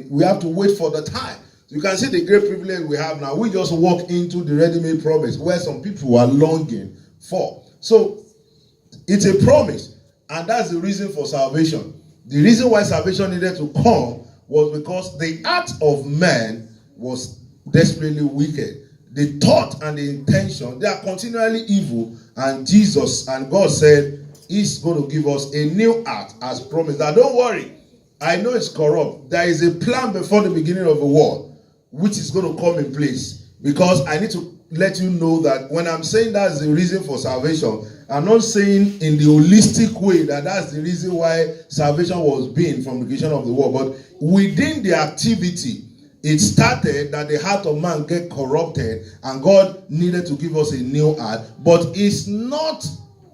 We have to wait for the time. You can see the great privilege we have now. We just walk into the ready-made promise where some people are longing for. So it's a promise, and that's the reason for salvation. The reason why salvation needed to come was because the heart of man was desperately wicked. The thought and the intention, they are continually evil, and Jesus and God said He's going to give us a new heart as promised. Now don't worry, I know it's corrupt. There is a plan before the beginning of the world which is going to come in place, because I need to let you know that when I'm saying that's the reason for salvation, I'm not saying in the holistic way that that's the reason why salvation was being from the creation of the world, but within the activity, it started that the heart of man get corrupted, and God needed to give us a new heart. But it's not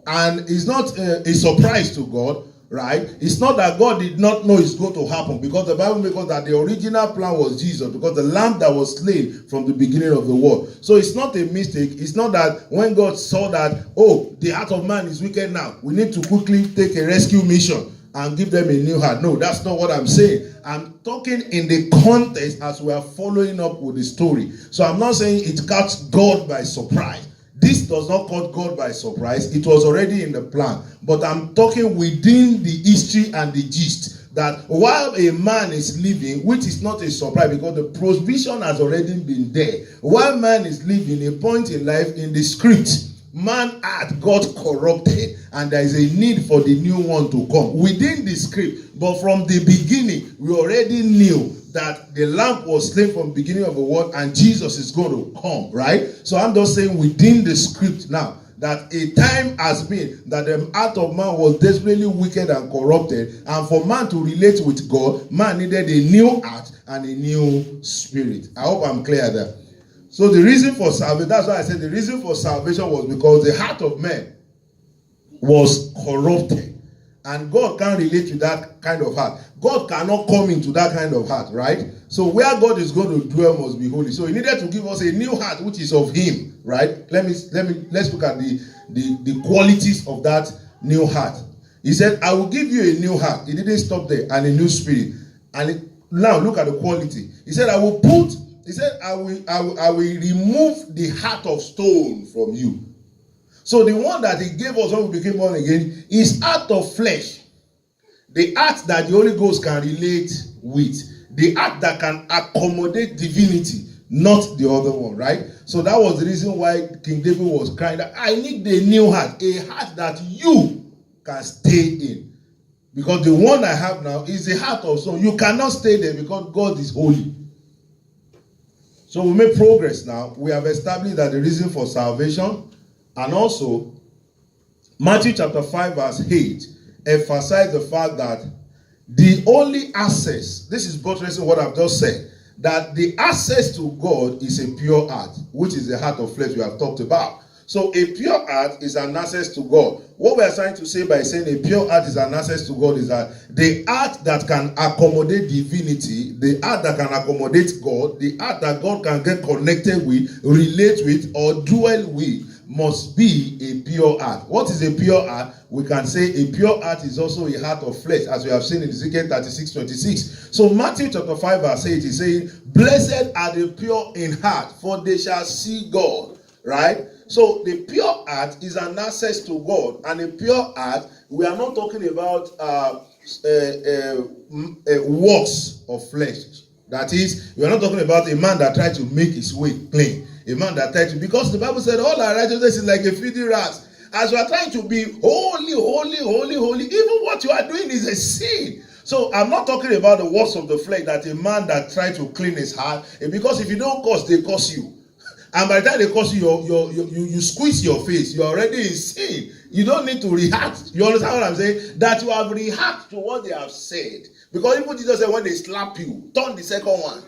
a surprise to God, right? It's not that God did not know it's going to happen, because the Bible makes us that the original plan was Jesus, because the lamb that was slain from the beginning of the world. So it's not a mistake. It's not that when God saw that, oh, the heart of man is wicked now, we need to quickly take a rescue mission and give them a new heart. No, that's not what I'm saying. I'm talking in the context as we are following up with the story. So I'm not saying it caught God by surprise. This does not caught God by surprise. It was already in the plan. But I'm talking within the history and the gist, that while a man is living, which is not a surprise because the provision has already been there. While man is living a point in life, in the script, man had got corrupted, and there is a need for the new one to come within the script. But from the beginning, we already knew that the lamb was slain from the beginning of the world, and Jesus is going to come, right? So I'm just saying within the script now, that a time has been that the heart of man was desperately wicked and corrupted, and for man to relate with God, man needed a new heart and a new spirit. I hope I'm clear there. So the reason for salvation, that's why I said the reason for salvation was because the heart of man was corrupted. And God can't relate to that kind of heart. God cannot come into that kind of heart, right? So where God is going to dwell must be holy. So He needed to give us a new heart, which is of Him, right? Let's look at the qualities of that new heart. He said, I will give you a new heart. He didn't stop there. And a new spirit. Now look at the quality. He said, I will remove the heart of stone from you. So the one that He gave us when we became born again is heart of flesh. The heart that the Holy Ghost can relate with. The heart that can accommodate divinity, not the other one, right? So that was the reason why King David was crying that I need a new heart, a heart that you can stay in. Because the one I have now is a heart of stone. You cannot stay there because God is holy. So we make progress now. We have established that the reason for salvation, and also Matthew chapter 5 verse 8 emphasize the fact that the only access, this is buttressing what I've just said, that the access to God is a pure heart, which is the heart of flesh we have talked about. So a pure heart is an access to God. What we are trying to say by saying a pure heart is an access to God is that the heart that can accommodate divinity, the heart that can accommodate God, the heart that God can get connected with, relate with, or dwell with, must be a pure heart. What is a pure heart? We can say a pure heart is also a heart of flesh, as we have seen in Ezekiel 36:26. So Matthew chapter 5 verse 8 is saying, blessed are the pure in heart, for they shall see God. Right? So the pure heart is an access to God, and a pure heart, we are not talking about works of flesh. That is, we are not talking about a man that tries to make his way clean. A man that tries to, because the Bible said all our righteousness is like a filthy rats. As you are trying to be holy, even what you are doing is a sin. So I'm not talking about the works of the flesh, that a man that tries to clean his heart, because if you don't curse, they curse you. And by the time they curse you, you squeeze your face. You're already in sin. You don't need to react. You understand what I'm saying? That you have reacted to what they have said. Because even Jesus said when they slap you, turn the second one.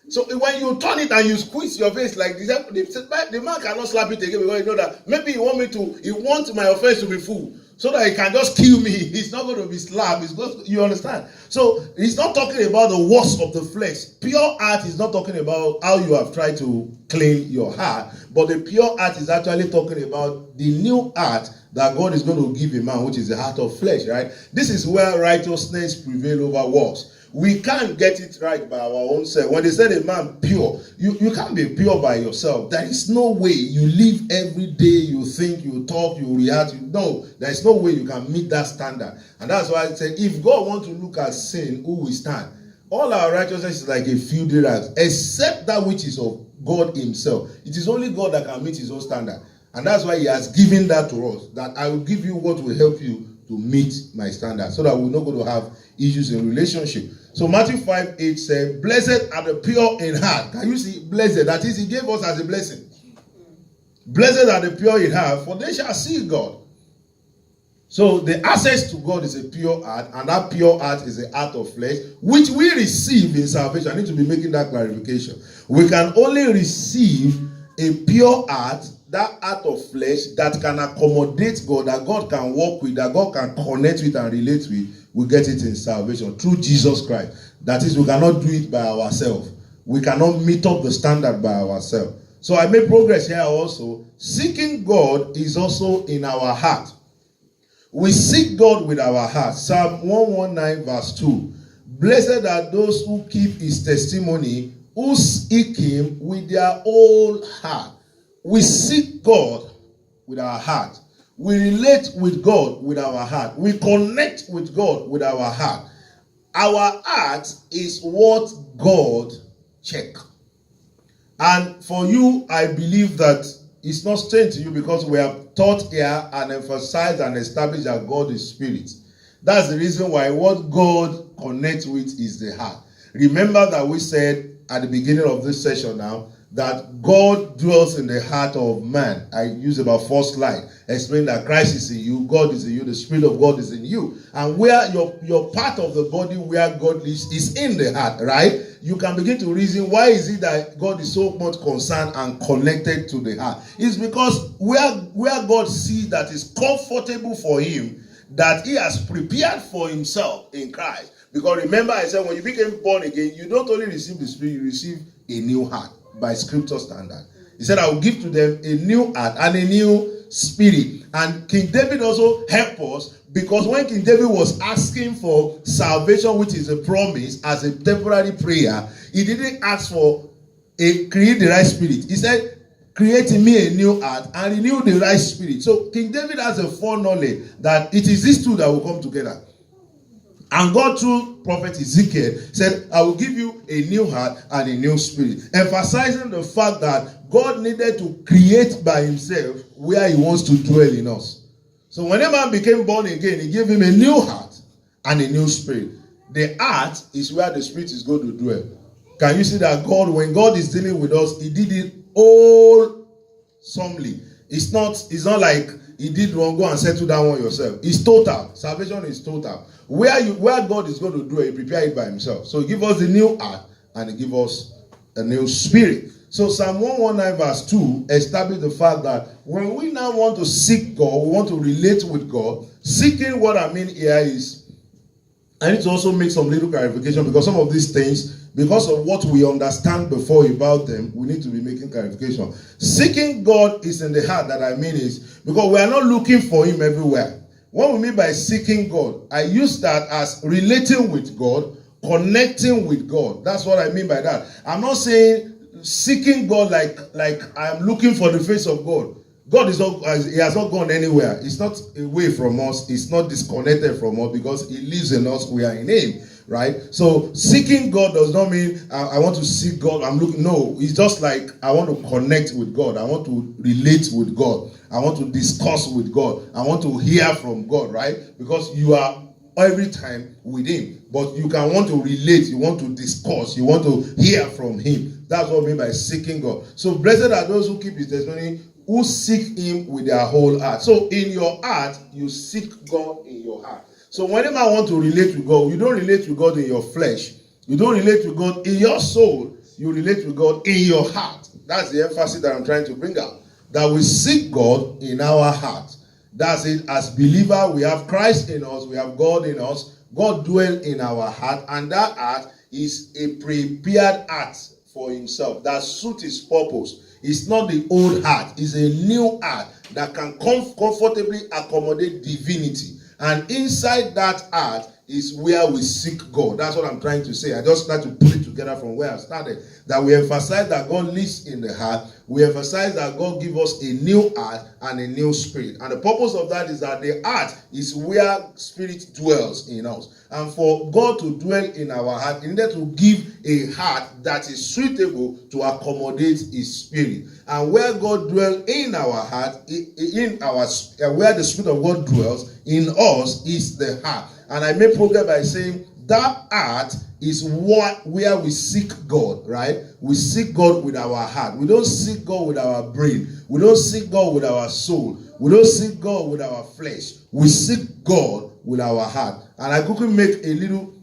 So when you turn it and you squeeze your face like this, the man cannot slap it again, because you know that maybe he wants my offense to be full, so that he can just kill me. He's not going to be slapped. You understand? So he's not talking about the works of the flesh. Pure heart is not talking about how you have tried to clean your heart, but the pure heart is actually talking about the new heart that God is going to give a man, which is the heart of flesh, right? This is where righteousness prevails over works. We can't get it right by our own self. When they said a man pure, you can't be pure by yourself. There is no way. You live every day, you think, you talk, you react. No, there is no way you can meet that standard. And that's why I say, if God wants to look at sin, who will stand? All our righteousness is like a filthy rags, except that which is of God himself. It is only God that can meet his own standard. And that's why he has given that to us, that I will give you what will help you to meet my standard, so that we're not going to have issues in relationship. So Matthew 5:8 says, blessed are the pure in heart. Can you see? Blessed. That is, he gave us as a blessing. Blessed are the pure in heart, for they shall see God. So the access to God is a pure heart, and that pure heart is a heart of flesh, which we receive in salvation. I need to be making that clarification. We can only receive a pure heart, that heart of flesh that can accommodate God, that God can walk with, that God can connect with and relate with. We get it in salvation through Jesus Christ. That is, we cannot do it by ourselves. We cannot meet up the standard by ourselves. So I made progress here also. Seeking God is also in our heart. We seek God with our heart. Psalm 119 verse 2. Blessed are those who keep his testimony, who seek him with their whole heart. We seek God with our heart. We relate with God with our heart. We connect with God with our heart. Our heart is what God checks. And for you, I believe that it's not strange to you, because we have taught here and emphasized and established that God is spirit. That's the reason why what God connects with is the heart. Remember that we said at the beginning of this session now that God dwells in the heart of man. I use about 4 slides. Explain that Christ is in you, God is in you, the Spirit of God is in you. And where your part of the body where God lives is in the heart, right? You can begin to reason, why is it that God is so much concerned and connected to the heart? It's because where God sees that is comfortable for him, that he has prepared for himself in Christ. Because remember, I said when you became born again, you don't only receive the Spirit, you receive a new heart by scripture standard. He said, I will give to them a new heart and a new spirit. And King David also helped us, because when King David was asking for salvation, which is a promise, as a temporary prayer, he didn't ask for create the right spirit. He said, create in me a new heart and renew the right spirit. So King David has a foreknowledge that it is these two that will come together. And God, through prophet Ezekiel, said, I will give you a new heart and a new spirit. Emphasizing the fact that God needed to create by himself where he wants to dwell in us. So when a man became born again, he gave him a new heart and a new spirit. The heart is where the spirit is going to dwell. Can you see that God, when God is dealing with us, he did it all solemnly. It's not like he did wrong, go and settle that one yourself. It's total. Salvation is total. Where God is going to do it, he prepared it by himself. So he give us the new heart and he give us a new spirit. So Psalm 119 verse 2 established the fact that when we now want to seek God, we want to relate with God. Seeking, what I mean here is, I need to also make some little clarification, because some of these things, because of what we understand before about them, we need to be making clarification. Seeking God is in the heart, that I mean is, because we are not looking for him everywhere. What we mean by seeking God, I use that as relating with God, connecting with God. That's what I mean by that. I'm not saying seeking God like I'm looking for the face of God. God is not, he has not gone anywhere. He's not away from us. He's not disconnected from us, because he lives in us. We are in him, right? So seeking God does not mean I want to seek God. I'm looking. No, it's just like I want to connect with God. I want to relate with God. I want to discuss with God. I want to hear from God, right? Because you are every time with him, but you can want to relate, you want to discuss, you want to hear from him. That's what I mean by seeking God. So blessed are those who keep his testimony, who seek him with their whole heart. So in your heart, you seek God in your heart. So whenever I want to relate with God, you don't relate with God in your flesh. You don't relate with God in your soul. You relate with God in your heart. That's the emphasis that I'm trying to bring out. That we seek God in our heart. That's it. As believer, we have Christ in us. We have God in us. God dwells in our heart. And that heart is a prepared heart for himself. That suits his purpose. It's not the old heart. It's a new heart that can comfortably accommodate divinity. And inside that heart is where we seek God. That's what I'm trying to say. I just like to put it together from where I started. That we emphasize that God lives in the heart. We emphasize that God gives us a new heart and a new spirit. And the purpose of that is that the heart is where spirit dwells in us. And for God to dwell in our heart, He needed to give a heart that is suitable to accommodate His spirit. And where God dwells in our heart, where the Spirit of God dwells in us is the heart. And I made progress by saying that heart is where we seek God, right? We seek God with our heart. We don't seek God with our brain. We don't seek God with our soul. We don't seek God with our flesh. We seek God with our heart. And I quickly make a little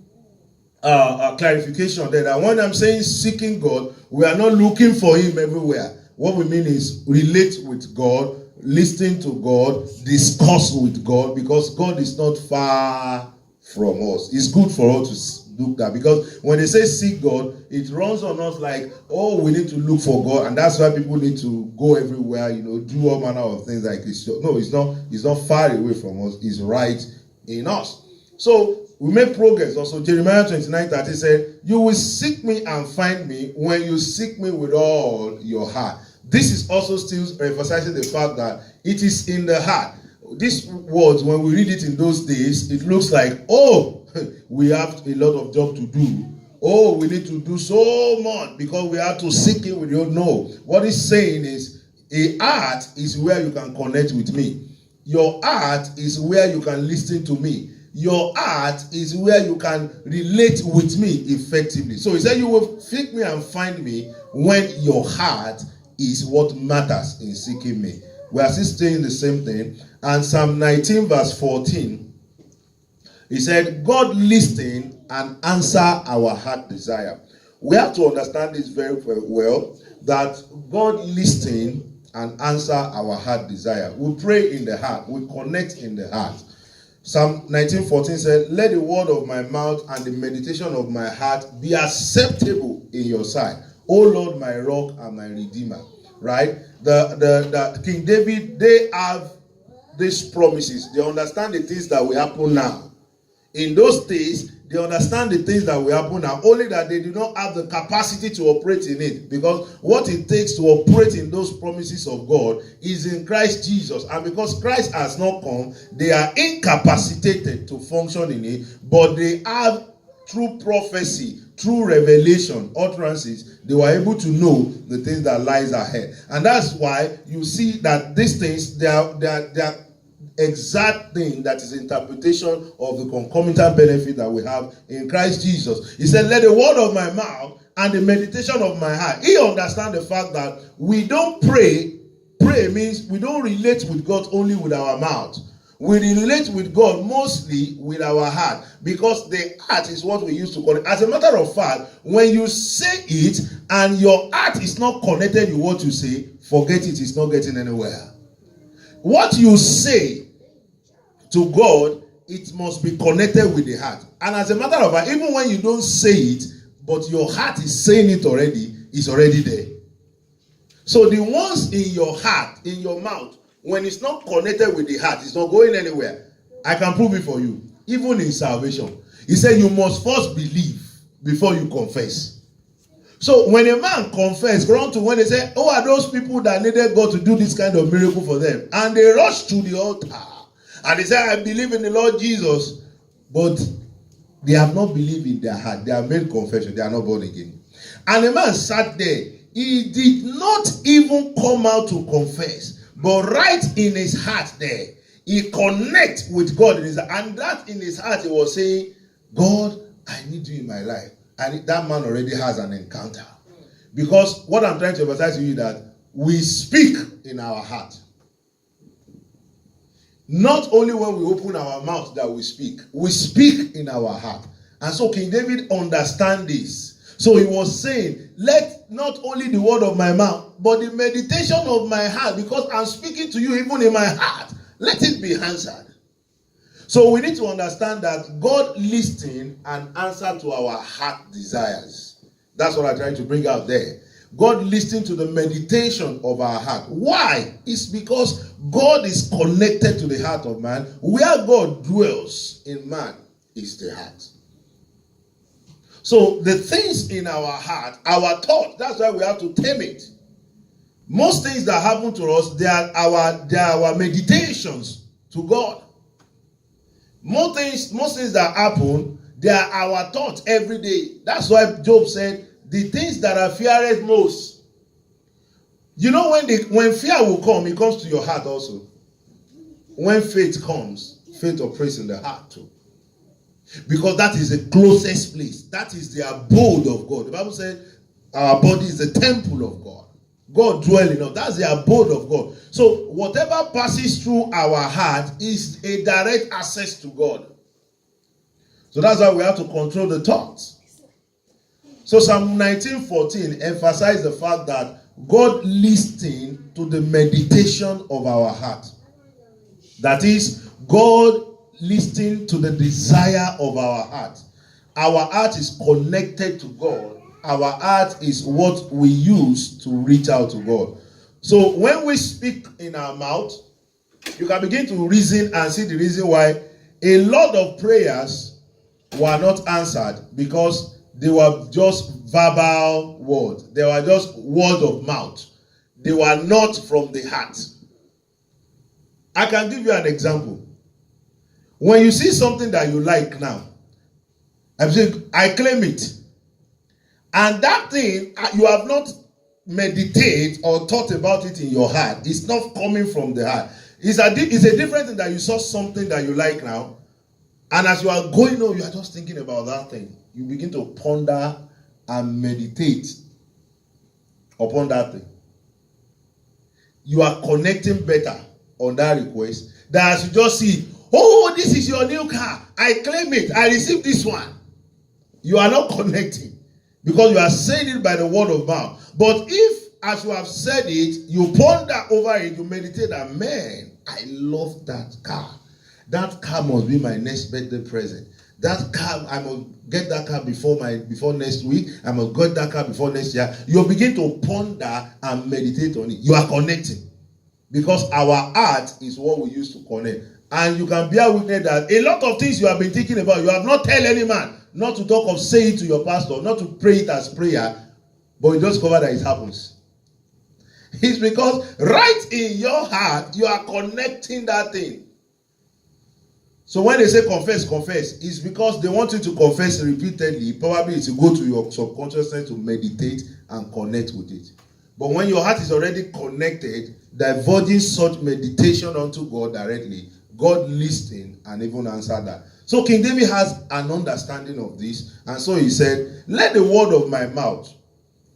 clarification there, that when I'm saying seeking God, we are not looking for Him everywhere. What we mean is relate with God, listen to God, discuss with God, because God is not far from us. It's good for us to look that, because when they say seek God, it runs on us like, oh, we need to look for God, and that's why people need to go everywhere, do all manner of things like this. No, it's not far away from us. It's right in us. So we make progress. Also, Jeremiah 29:30 said, "You will seek me and find me when you seek me with all your heart." This is also still emphasizing the fact that it is in the heart. These words, when we read it in those days, it looks like, oh, we have a lot of job to do. Oh, we need to do so much because we have to seek Him with your no. What he's saying is, a heart is where you can connect with me. Your heart is where you can listen to me. Your heart is where you can relate with me effectively. So he said, you will seek me and find me when your heart is what matters in seeking me. We are still saying the same thing. And Psalm 19 verse 14, he said, God listen and answer our heart desire. We have to understand this very, very well, that God listen and answer our heart desire. We pray in the heart. We connect in the heart. Psalm 19:14 said, let the word of my mouth and the meditation of my heart be acceptable in your sight, O Lord, my rock and my redeemer. Right? The King David, they have these promises. They understand the things that will happen now. In those days, they understand the things that will happen now, only that they do not have the capacity to operate in it. Because what it takes to operate in those promises of God is in Christ Jesus. And because Christ has not come, they are incapacitated to function in it, but they have, through prophecy, through revelation, utterances, they were able to know the things that lies ahead. And that's why you see that these things, they are exact thing that is interpretation of the concomitant benefit that we have in Christ Jesus. He said, let the word of my mouth and the meditation of my heart. He understands the fact that we don't pray. Pray means we don't relate with God only with our mouth. We relate with God mostly with our heart, because the heart is what we use to connect. As a matter of fact, when you say it and your heart is not connected with what you say, forget it, it's not getting anywhere. What you say to God, it must be connected with the heart. And as a matter of fact, even when you don't say it, but your heart is saying it already, it's already there. So the ones in your heart, in your mouth, when it's not connected with the heart, it's not going anywhere. I can prove it for you. Even in salvation, he said you must first believe before you confess. So when a man confesses, go on to when they say, oh, are those people that needed God to do this kind of miracle for them? And they rush to the altar. And they say, I believe in the Lord Jesus. But they have not believed in their heart. They have made confession. They are not born again. And the man sat there. He did not even come out to confess. But right in his heart there, he connects with God. And that in his heart, he was saying, God, I need you in my life. And that man already has an encounter. Because what I'm trying to emphasize to you is that we speak in our heart. Not only when we open our mouth that we speak in our heart. And so King David understands this. So he was saying, let not only the word of my mouth, but the meditation of my heart, because I'm speaking to you even in my heart, let it be answered. So we need to understand that God listens and answers to our heart desires. That's what I'm trying to bring out there. God listens to the meditation of our heart. Why? It's because God is connected to the heart of man. Where God dwells in man is the heart. So the things in our heart, our thought, that's why we have to tame it. Most things that happen to us, they are our meditations to God. Most things that happen, they are our thoughts every day. That's why Job said, the things that I feared most. You know, when fear will come, it comes to your heart also. When faith comes, faith operates in the heart too. Because that is the closest place. That is the abode of God. The Bible says our body is the temple of God. God dwelling in us. That's the abode of God. So whatever passes through our heart is a direct access to God. So that's why we have to control the thoughts. So Psalm 19:14 emphasizes the fact that God listens to the meditation of our heart. That is, God listening to the desire of our heart. Our heart is connected to God. Our heart is what we use to reach out to God. So when we speak in our mouth, you can begin to reason and see the reason why a lot of prayers were not answered, because they were just verbal words. They were just word of mouth. They were not from the heart. I can give you an example. When you see something that you like now, I'm saying, I claim it. And that thing, you have not meditated or thought about it in your heart. It's not coming from the heart. It's a different thing that you saw something that you like now. And as you are going on, you are just thinking about that thing. You begin to ponder and meditate upon that thing. You are connecting better on that request than as you just see, oh, this is your new car. I claim it. I received this one. You are not connecting because you are saying it by the word of mouth. But if, as you have said it, you ponder over it, you meditate that, man, I love that car. That car must be my next birthday present. That car, I must get that car before next week. I must get that car before next year. You begin to ponder and meditate on it. You are connecting. Because our heart is what we use to connect. And you can bear witness that a lot of things you have been thinking about, you have not tell any man, not to talk of say it to your pastor, not to pray it as prayer, but you just discover that it happens. It's because right in your heart, you are connecting that thing. So when they say confess, it's because they want you to confess repeatedly. Probably to go to your subconsciousness to meditate and connect with it. But when your heart is already connected, diverging such meditation unto God directly, God listened and even answered that. So King David has an understanding of this. And so he said, let the word of my mouth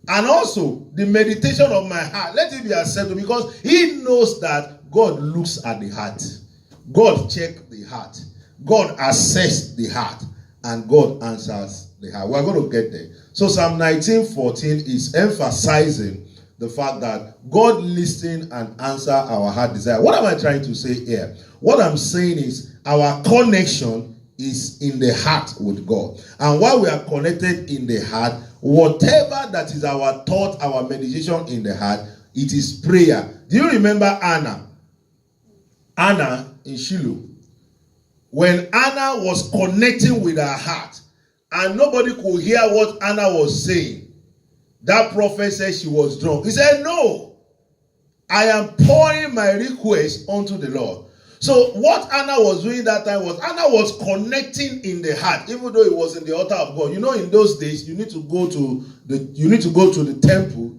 and also the meditation of my heart, let it be accepted, because he knows that God looks at the heart. God checks the heart. God assesses the heart. And God answers the heart. We're going to get there. So Psalm 19:14 is emphasizing the fact that God listens and answers our heart desire. What am I trying to say here? What I'm saying is our connection is in the heart with God. And while we are connected in the heart, whatever that is our thought, our meditation in the heart, it is prayer. Do you remember Anna? Anna in Shiloh. When Anna was connecting with her heart and nobody could hear what Anna was saying, that prophet said she was drunk. He said, no, I am pouring my request unto the Lord. So what Anna was doing that time was, Anna was connecting in the heart, even though it was in the altar of God. You know, in those days, you need to go to the temple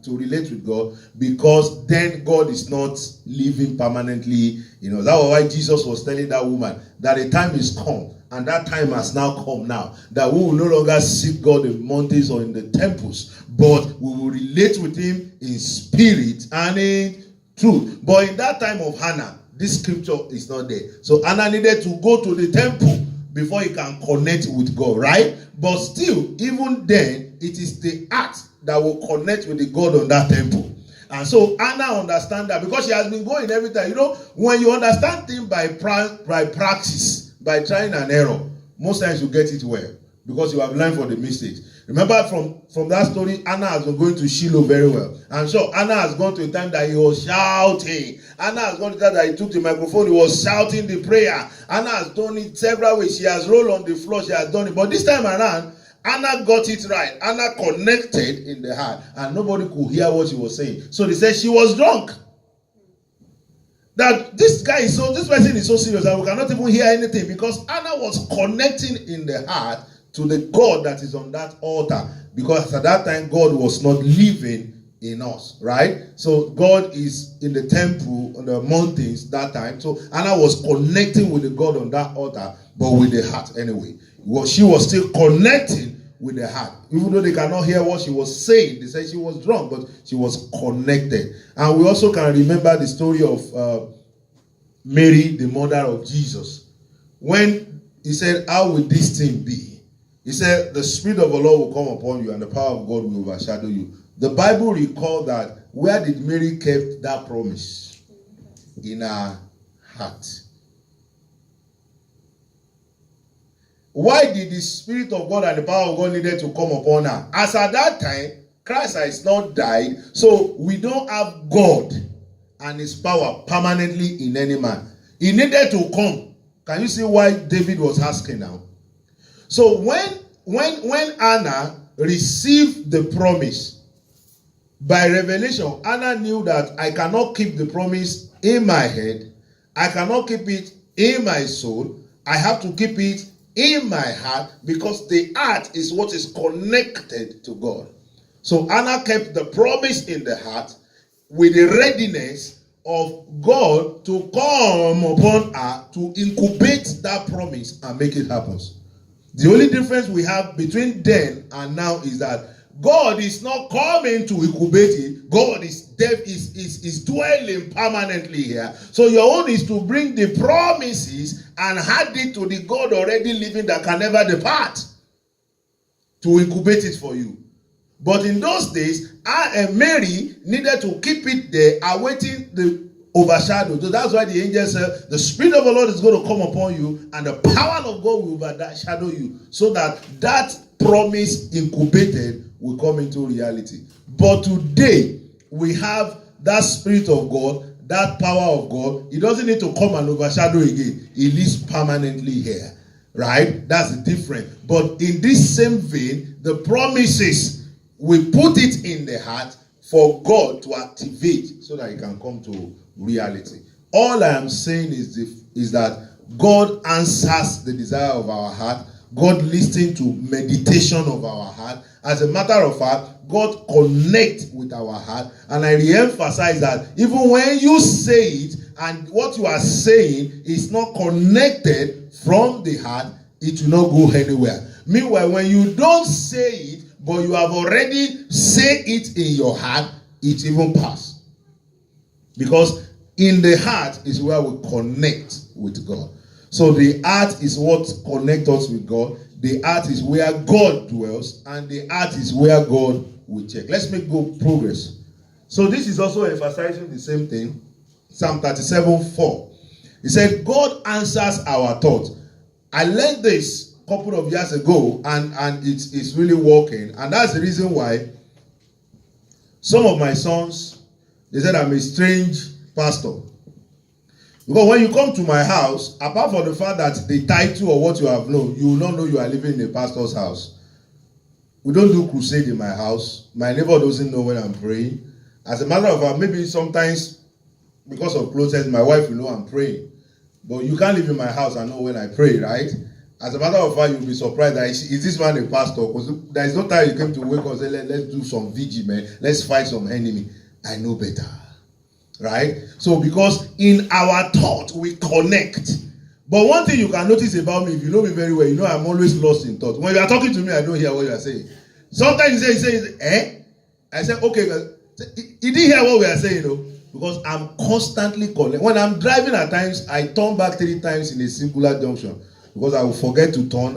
to relate with God, because then God is not living permanently. You know, that was why Jesus was telling that woman that the time is come, and that time has now come now, that we will no longer seek God in mountains or in the temples, but we will relate with him in spirit and in truth. But in that time of Hannah, this scripture is not there. So Anna needed to go to the temple before he can connect with God, right? But still, even then, it is the heart that will connect with the God on that temple. And so Anna understands that because she has been going every time. You know, when you understand things by practice, by trying and error, most times you get it well because you have learned from the mistakes. Remember from that story, Anna has been going to Shiloh very well. I'm sure Anna has gone to a time that he was shouting. Anna has gone to a time that he took the microphone, he was shouting the prayer. Anna has done it several ways. She has rolled on the floor, she has done it. But this time around, Anna got it right. Anna connected in the heart, and nobody could hear what she was saying. So they said she was drunk. That this person is so serious that we cannot even hear anything, because Anna was connecting in the heart to the God that is on that altar, because at that time God was not living in us, right? So God is in the temple on the mountains that time. So Anna was connecting with the God on that altar, but with the heart anyway. She was still connecting with the heart, even though they cannot hear what she was saying. They said she was drunk, but she was connected. And we also can remember the story of Mary, the mother of Jesus, when he said, how will this thing be? He said, the Spirit of the Lord will come upon you and the power of God will overshadow you. The Bible recalls that. Where did Mary keep that promise? In her heart. Why did the Spirit of God and the power of God needed to come upon her? As at that time, Christ has not died, so we don't have God and his power permanently in any man. He needed to come. Can you see why David was asking now? So when Anna received the promise by revelation, Anna knew that I cannot keep the promise in my head. I cannot keep it in my soul. I have to keep it in my heart, because the heart is what is connected to God. So Anna kept the promise in the heart with the readiness of God to come upon her to incubate that promise and make it happen. The only difference we have between then and now is that God is not coming to incubate it. God is dwelling permanently here. So your own is to bring the promises and add it to the God already living that can never depart, to incubate it for you. But in those days, Mary needed to keep it there, awaiting the overshadow. So that's why the angel said, the Spirit of the Lord is going to come upon you and the power of God will overshadow you, so that promise incubated will come into reality. But today, we have that Spirit of God, that power of God. It doesn't need to come and overshadow again. It lives permanently here. Right? That's the difference. But in this same vein, the promises, we put it in the heart for God to activate so that it can come to reality. All I am saying is that God answers the desire of our heart. God listens to meditation of our heart. As a matter of fact, God connects with our heart. And I re-emphasize that even when you say it and what you are saying is not connected from the heart, it will not go anywhere. Meanwhile, when you don't say it, but you have already said it in your heart, it even passes. Because in the heart is where we connect with God. So the heart is what connects us with God. The heart is where God dwells, and the heart is where God will check. Let's make good progress. So this is also emphasizing the same thing. Psalm 37:4. He said, God answers our thoughts. I learned this a couple of years ago, and it's really working. And that's the reason why some of my sons, they said I'm a strange pastor. Because when you come to my house, apart from the fact that the title or what you have known, you will not know you are living in a pastor's house. We don't do crusade in my house. My neighbor doesn't know when I'm praying. As a matter of fact, maybe sometimes because of closeness, my wife will know I'm praying. But you can't live in my house and know when I pray, right? As a matter of fact, you'll be surprised that is this man a pastor? Because there is no time you came to wake up and say, let's do some vigil, man. Let's fight some enemy. I know better. Right? So because in our thought, we connect. But one thing you can notice about me, if you know me very well, you know I'm always lost in thought. When you are talking to me, I don't hear what you are saying. Sometimes you say, eh? I say, okay, he didn't hear what we are saying, though. Because I'm constantly connected. When I'm driving at times, I turn back 3 times in a singular junction. Because I will forget to turn,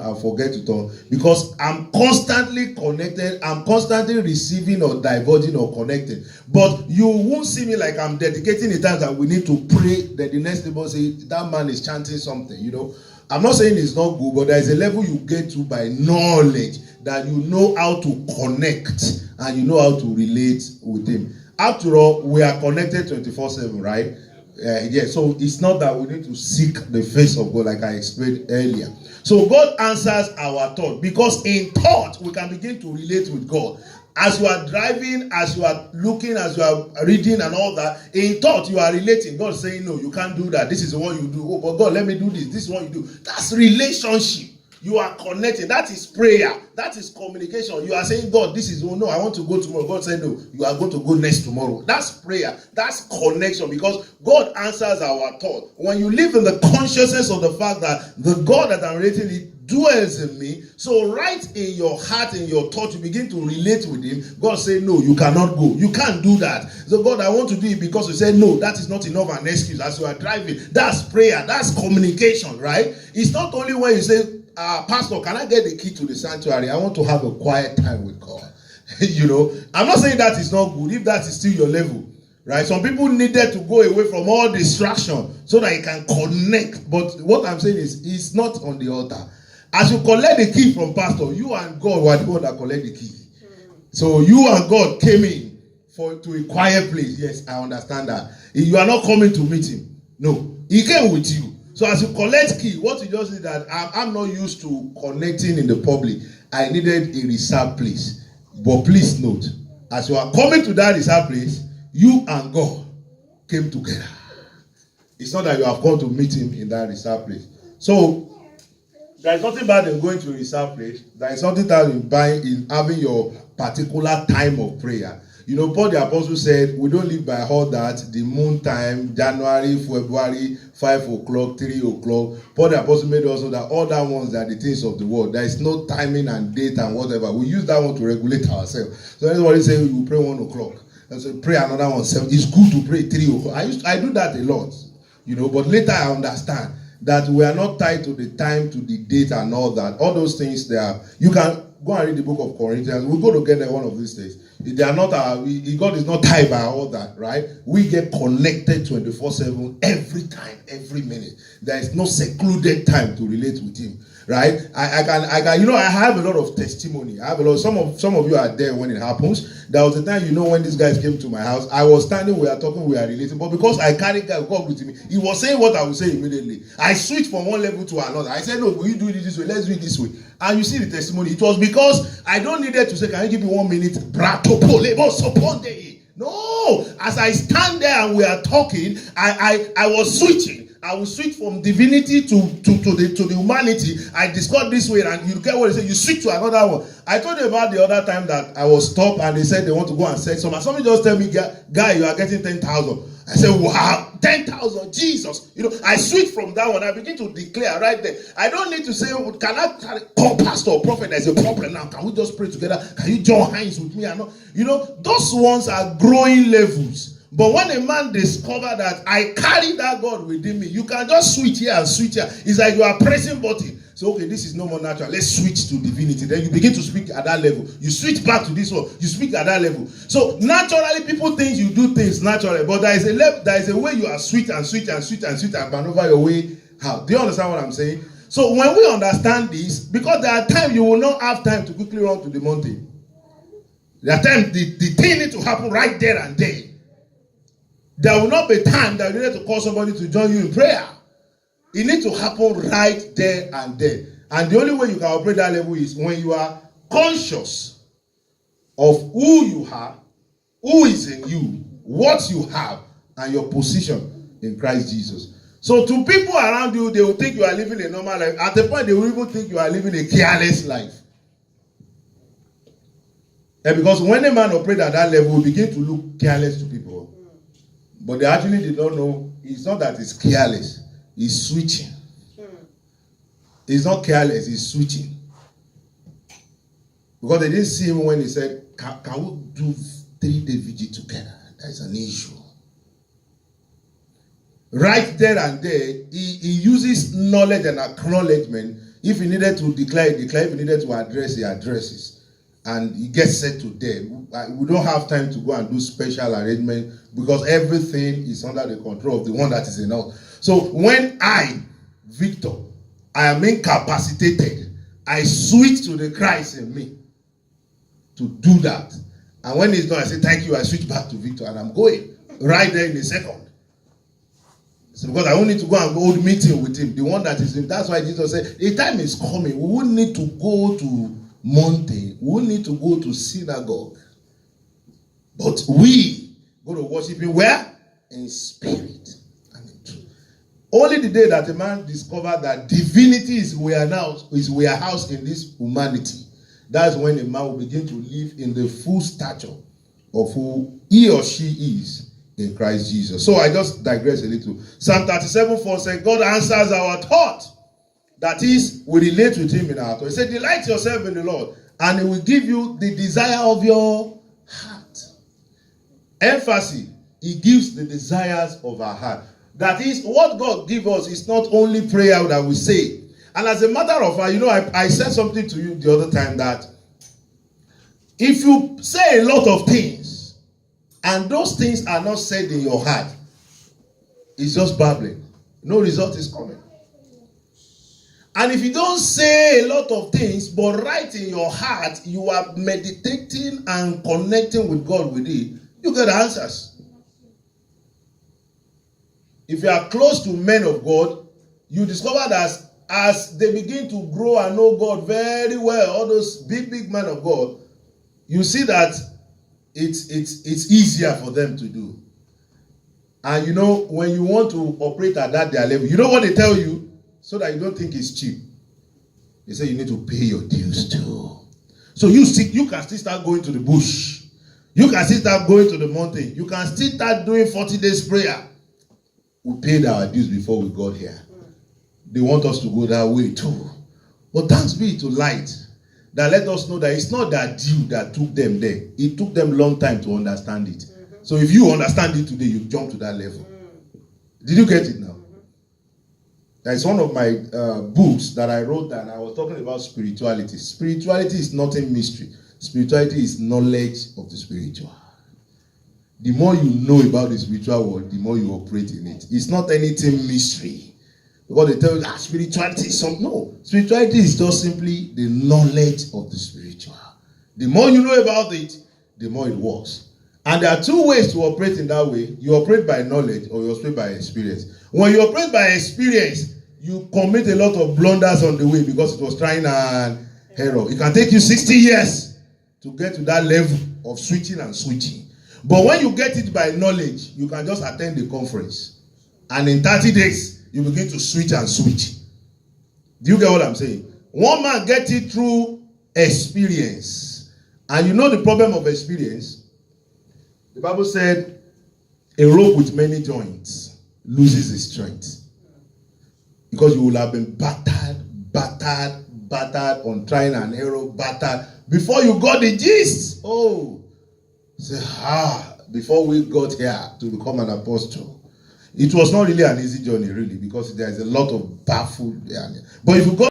because I'm constantly connected, I'm constantly receiving or diverging or connecting. But you won't see me like I'm dedicating the time that we need to pray, that the next neighbor say, that man is chanting something, you know. I'm not saying it's not good, but there is a level you get to by knowledge that you know how to connect and you know how to relate with him. After all, we are connected 24/7, right? Yeah, so it's not that we need to seek the face of God like I explained earlier. So God answers our thought, because in thought we can begin to relate with God. As you are driving, as you are looking, as you are reading and all that, in thought you are relating. God is saying, no, you can't do that. This is what you do. Oh, but God, let me do this. This is what you do. That's relationship. You are connecting. That is prayer. That is communication. You are saying, God, this is, oh no, I want to go tomorrow. God said, no, you are going to go next tomorrow. That's prayer. That's connection, because God answers our thought. When you live in the consciousness of the fact that the God that I'm relating with dwells in me, so right in your heart, in your thought, you begin to relate with him. God said, no, you cannot go. You can't do that. So God, I want to do it, because you said, no, that is not enough an excuse. As you are driving, that's prayer. That's communication, right? It's not only when you say, Pastor, can I get the key to the sanctuary? I want to have a quiet time with God. I'm not saying that is not good, if that is still your level, right? Some people needed to go away from all distraction so that you can connect. But what I'm saying is, it's not on the altar. As you collect the key from Pastor, you and God were the one that collect the key. So you and God came in to a quiet place. Yes, I understand that. You are not coming to meet him. No, he came with you. So as you collect key, what you just need that I'm not used to connecting in the public. I needed a reserved place. But please note, as you are coming to that reserved place, you and God came together. It's not that you have come to meet him in that reserved place. So there is nothing bad in going to a reserved place. There is nothing bad in having your particular time of prayer. Paul the Apostle said, we don't live by all that, the moon time, January, February, 5 o'clock, 3 o'clock. Paul the Apostle made also that all that ones are the things of the world. There is no timing and date and whatever. We use that one to regulate ourselves. So everybody say, we pray 1 o'clock. And so pray another one, 7. It's good to pray 3 o'clock. I do that a lot, but later I understand that we are not tied to the time, to the date and all that. All those things there. You can go and read the book of Corinthians. We'll go together one of these days. They are not God is not tied by all that, right? We get connected 24/7 every time, every minute. There is no secluded time to relate with him, right? I can I have a lot of testimony. I have a lot. Some of you are there when it happens. There was a time, when these guys came to my house, I was standing, we are talking, we are relating, but because I carried God with me, he was saying what I would say immediately. I switched from one level to another. I said, no, will you do it this way? Let's do it this way. And you see the testimony. It was because I don't need to say, can you give me 1 minute? No, as I stand there and we are talking, I was switching. I will switch from divinity to the humanity. I discuss this way, and you get what I say. You switch to another one. I told you about the other time that I was stopped and they said they want to go and sex someone. Somebody just tell me, guy, you are getting 10,000. I said, wow, 10,000, Jesus. I switch from that one. I begin to declare right there. I don't need to say, can I call pastor or prophet? There's a problem now. Can we just pray together? Can you join hands with me? Those ones are growing levels. But when a man discovers that I carry that God within me, you can just switch here and switch here. It's like you are pressing button. So, okay, this is no more natural. Let's switch to divinity. Then you begin to speak at that level. You switch back to this one. You speak at that level. So, naturally, people think you do things naturally. But there is a way you are switch and switch and switch and switch and maneuver your way out. Do you understand what I'm saying? So, when we understand this, because there are times you will not have time to quickly run to the mountain. There are times the thing needs to happen right there and there. There will not be time that you need to call somebody to join you in prayer. It needs to happen right there and there. And the only way you can operate that level is when you are conscious of who you are, who is in you, what you have, and your position in Christ Jesus. So to people around you, they will think you are living a normal life. At the point, they will even think you are living a careless life. And because when a man operates at that level, he begin to look careless to people. But they actually did not know. It's not that it's careless. It's switching. It's not careless. It's switching. Because they didn't see him when he said, can we do 3-day vigil together? That's an issue. Right there and there, he uses knowledge and acknowledgement. If he needed to declare, he declares. If he needed to address, he addresses. And he gets set to them. We don't have time to go and do special arrangement because everything is under the control of the one that is in us. So when I, Victor, I am incapacitated, I switch to the Christ in me to do that. And when it's done, I say, thank you. I switch back to Victor and I'm going right there in a second. So because I only need to go and hold meeting with him, the one that is in. That's why Jesus said, a time is coming. We won't need to go to mountain. We won't need to go to synagogue. But we go to worship him where? In spirit and in truth. Only the day that a man discovered that divinity is warehoused in this humanity, that's when a man will begin to live in the full stature of who he or she is in Christ Jesus. So I just digress a little. Psalm 37:4 says, God answers our thought. That is, we relate with him in our thought. He said, delight yourself in the Lord, and he will give you the desire of your heart. Emphasis, he gives the desires of our heart. That is, what God gives us is not only prayer that we say. And as a matter of fact, I said something to you the other time that if you say a lot of things and those things are not said in your heart, it's just babbling. No result is coming. And if you don't say a lot of things, but right in your heart, you are meditating and connecting with God with it, you get answers. If you are close to men of God, you discover that as they begin to grow and know God very well, all those big men of God, you see that it's easier for them to do. And when you want to operate at that their level, you know what they tell you? So that you don't think it's cheap. They say you need to pay your dues too. So you can still start going to the bush. You can still start going to the mountain. You can still start doing 40 days prayer. We paid our dues before we got here. They want us to go that way too. But thanks be to light that let us know that it's not that due that took them there. It took them a long time to understand it. So if you understand it today, you jump to that level. Did you get it now? There is one of my books that I wrote and I was talking about spirituality. Spirituality is nothing mystery. Spirituality is knowledge of the spiritual. The more you know about the spiritual world, the more you operate in it. It's not anything mystery. Because they tell you, spirituality is something. No. Spirituality is just simply the knowledge of the spiritual. The more you know about it, the more it works. And there are two ways to operate in that way. You operate by knowledge or you operate by experience. When you operate by experience, you commit a lot of blunders on the way because it was trying and error. It can take you 60 years to get to that level of switching and switching. But when you get it by knowledge, you can just attend the conference. And in 30 days, you begin to switch and switch. Do you get what I'm saying? One man gets it through experience. And you know the problem of experience? The Bible said, a rope with many joints loses its strength. Because you will have been battered on trying and error, battered. Before you got the gist, before we got here to become an apostle. It was not really an easy journey, really, because there is a lot of baffled. But if you got